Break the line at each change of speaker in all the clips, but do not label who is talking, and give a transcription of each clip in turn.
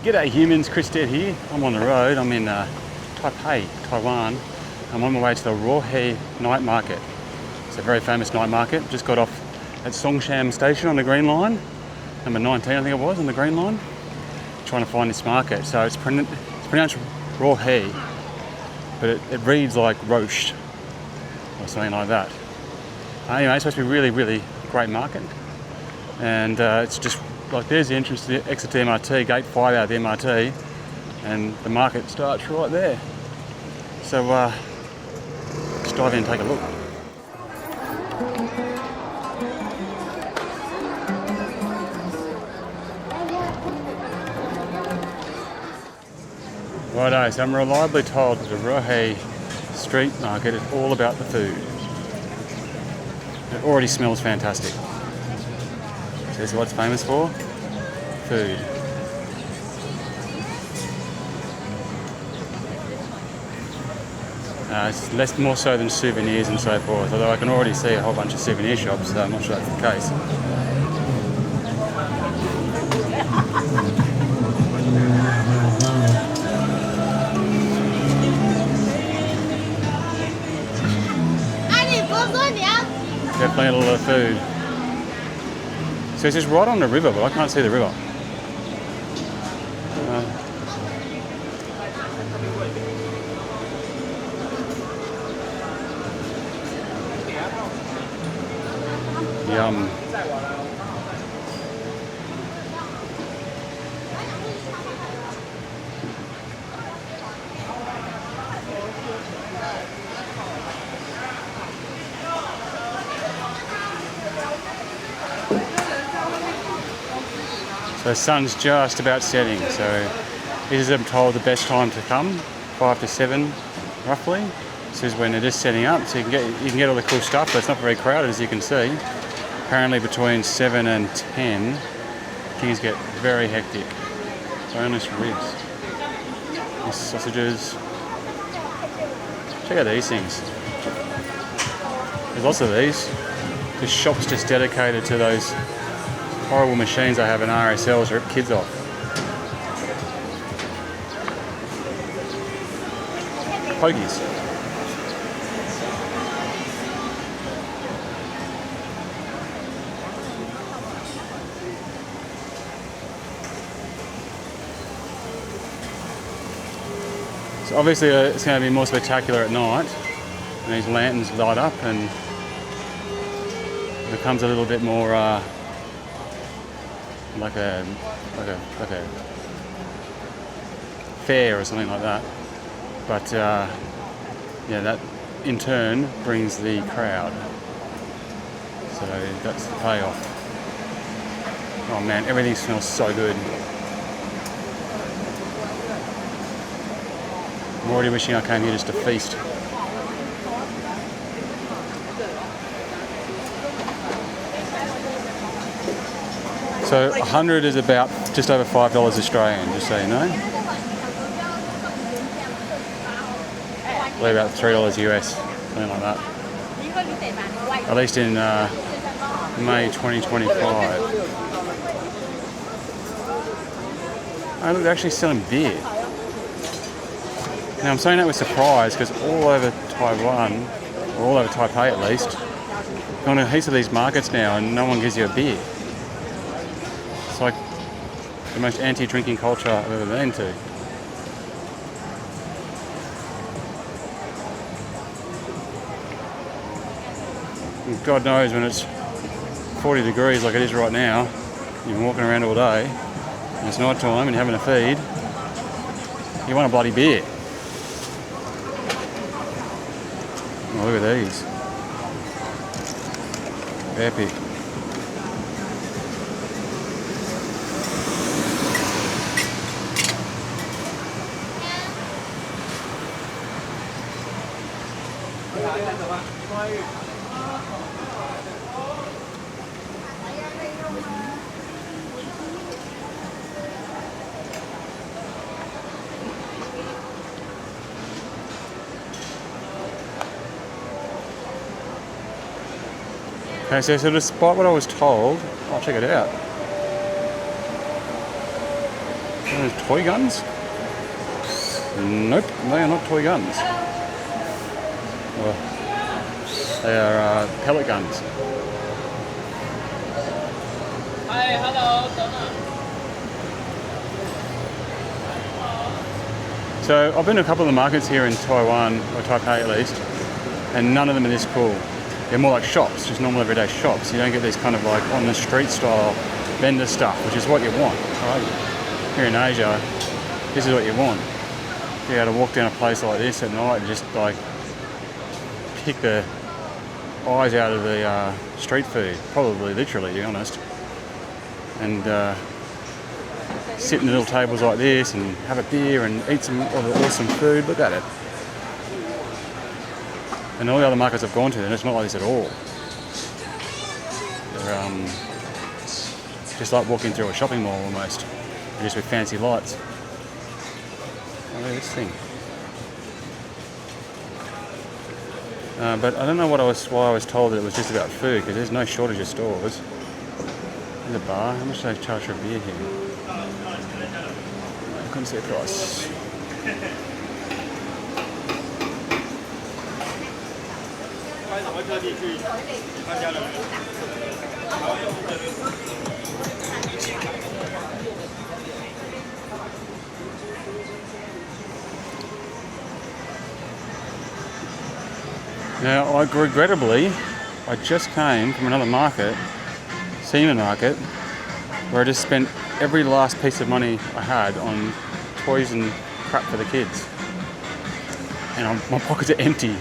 G'day humans, Chris Dead here. I'm on the road. I'm in Taipei, Taiwan. I'm on my way to the Raohe Night Market. It's a very famous night market. Just got off at Songshan Station on the Green Line. Number 19 I think it was on the Green Line. Trying to find this market. So it's pronounced Raohe, but it reads like roast or something like that. Anyway, it's supposed to be really, really great market. And it's just like there's the entrance to the exit to the MRT, gate 5 out of the MRT, and the market starts right there. So let's dive in and take a look. Righto, so I'm reliably told that the Raohe Street Market is all about the food. It already smells fantastic. So this is what it's famous for? Food. It's less more so than souvenirs and so forth, although I can already see a whole bunch of souvenir shops, so I'm not sure that's the case. Definitely a lot of food. So it's just right on the river, but I can't see the river. Yum. So the sun's just about setting, so this is, I'm told, the best time to come, 5 to 7 roughly. This is when it is setting up, so you can get all the cool stuff, but it's not very crowded as you can see. Apparently between 7 and 10, things get very hectic. Boneless ribs, these sausages. Check out these things. There's lots of these. This shop's just dedicated to those horrible machines they have in RSLs to rip kids off. Pokies. So obviously it's going to be more spectacular at night, and these lanterns light up and it becomes a little bit more like a fair or something like that. But yeah, that in turn brings the crowd. So that's the payoff. Oh man, everything smells so good. I'm already wishing I came here just to feast. So 100 is about just over $5 Australian, just so you know. Probably about $3 US, something like that. At least in May 2025. Oh look, they're actually selling beer. Now I'm saying that with surprise because all over Taiwan, or all over Taipei at least, going to heaps of these markets now and no one gives you a beer. It's like the most anti-drinking culture I've ever been to. And God knows when it's 40 degrees like it is right now, you're walking around all day, and it's night time and you're having a feed, you want a bloody beer. Oh, look at these. Epic. Okay, so despite what I was told, I'll check it out. Are those toy guns? Nope, they are not toy guns. Well, they are pellet guns.
Hi, hello.
So I've been to a couple of the markets here in Taiwan, or Taipei at least, and none of them are this cool. They're more like shops, just normal everyday shops. You don't get this kind of like on the street style vendor stuff, which is what you want, right? Here in Asia, this is what you want. You're able to walk down a place like this at night and just like pick the eyes out of the street food, probably literally, to be honest. And sit in little tables like this and have a beer and eat some of the awesome food. Look at it. And all the other markets I've gone to, and it's not like this at all. They're just like walking through a shopping mall almost, just with fancy lights. Oh, look at this thing. But I don't know why I was told that it was just about food, because there's no shortage of stores. There's a bar. How much do they charge for a beer here? I couldn't see a price. Now, regrettably, I just came from another market, Seaman Market, where I just spent every last piece of money I had on toys and crap for the kids. And my pockets are empty.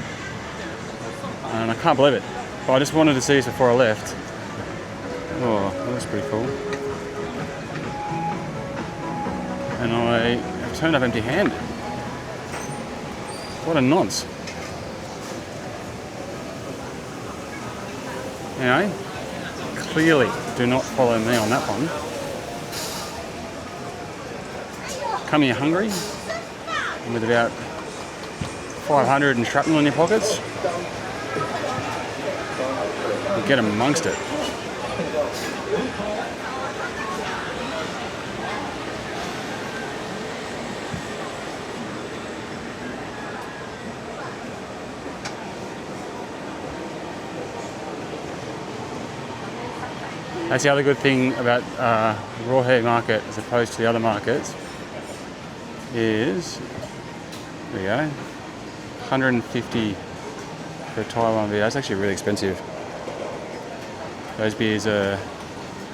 And I can't believe it. But I just wanted to see this before I left. Oh, that was pretty cool. And I have turned up empty-handed. What a nonce. Anyway, clearly do not follow me on that one. Come here hungry, and with about 500 and shrapnel in your pockets, you get amongst it. That's the other good thing about Raohe Market as opposed to the other markets is, there you go, 150 for Taiwan beer. That's actually really expensive. Those beers are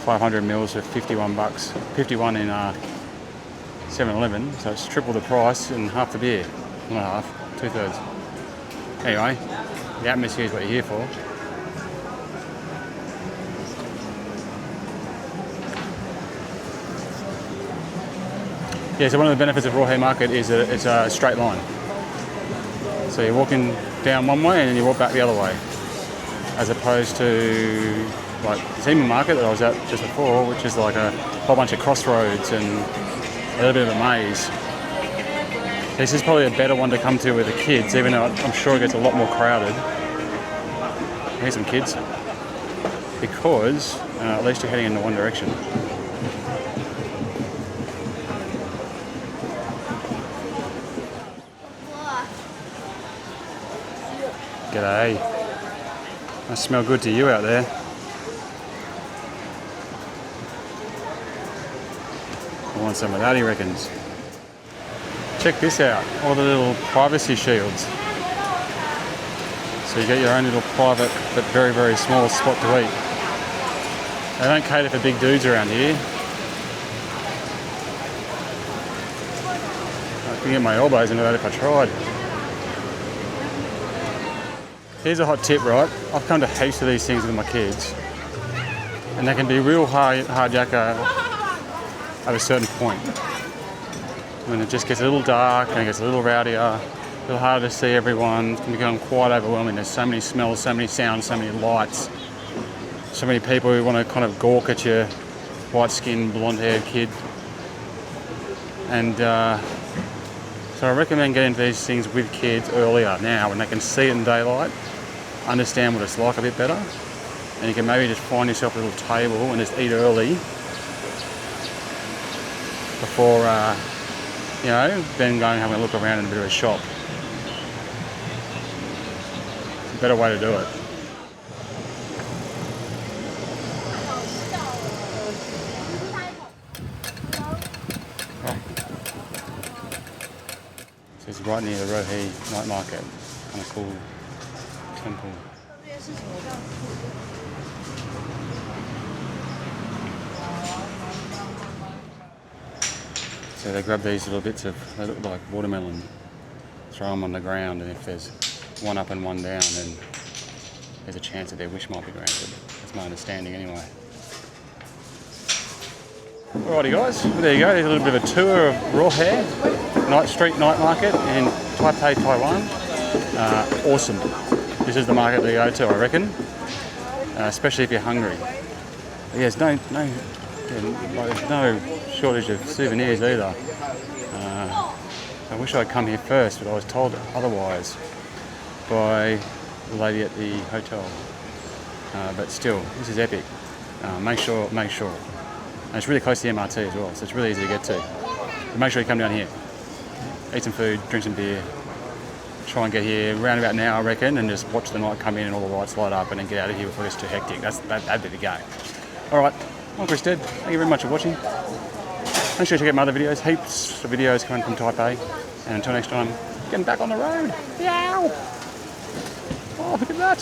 500 mils for 51 bucks, 51 in 7-Eleven, so it's triple the price and half the beer. Not half, 2/3. Anyway, the atmosphere is what you're here for. Yeah, so one of the benefits of Raohe Market is that it's a straight line. So you're walking down one way and then you walk back the other way. As opposed to like the Seaman Market that I was at just before, which is like a whole bunch of crossroads and a little bit of a maze. This is probably a better one to come to with the kids, even though I'm sure it gets a lot more crowded. Here's some kids. Because at least you're heading in one direction. G'day. Must smell good to you out there. I want some of that, he reckons. Check this out, all the little privacy shields. So you get your own little private but very, very small spot to eat. They don't cater for big dudes around here. I can get my elbows into that if I tried. Here's a hot tip, right? I've come to heaps of these things with my kids, and they can be real hard yakka at a certain point. When it just gets a little dark and it gets a little rowdier, a little harder to see everyone, it can become quite overwhelming. There's so many smells, so many sounds, so many lights, so many people who want to kind of gawk at your white-skinned, blonde-haired kid. And so I recommend getting to these things with kids earlier now when they can see it in daylight, understand what it's like a bit better, and you can maybe just find yourself a little table and just eat early. before, you know, then going and having a look around in a bit of a shop. It's a better way to do it. So it's right near the Raohe Night Market, kind of cool temple. So they grab these little bits of, they look like watermelon, throw them on the ground, and if there's one up and one down, then there's a chance that their wish might be granted. That's my understanding anyway. Alrighty guys, well, there you go, there's a little bit of a tour of Raohe Street Night Market in Taipei, Taiwan. Awesome. This is the market to go to, I reckon, especially if you're hungry. But yeah, there's no shortage of souvenirs either. I wish I'd come here first, but I was told otherwise by the lady at the hotel. But still, this is epic. Make sure. And it's really close to the MRT as well, so it's really easy to get to. But make sure you come down here, eat some food, drink some beer, try and get here around about now, I reckon, and just watch the night come in and all the lights light up, and then get out of here before it's too hectic. That'd be the game. All right, I'm Chris Dead. Thank you very much for watching. Make sure you check out my other videos. Heaps of videos coming from Taipei. And until next time, getting back on the road. Yow! Oh, look at that.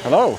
Hello.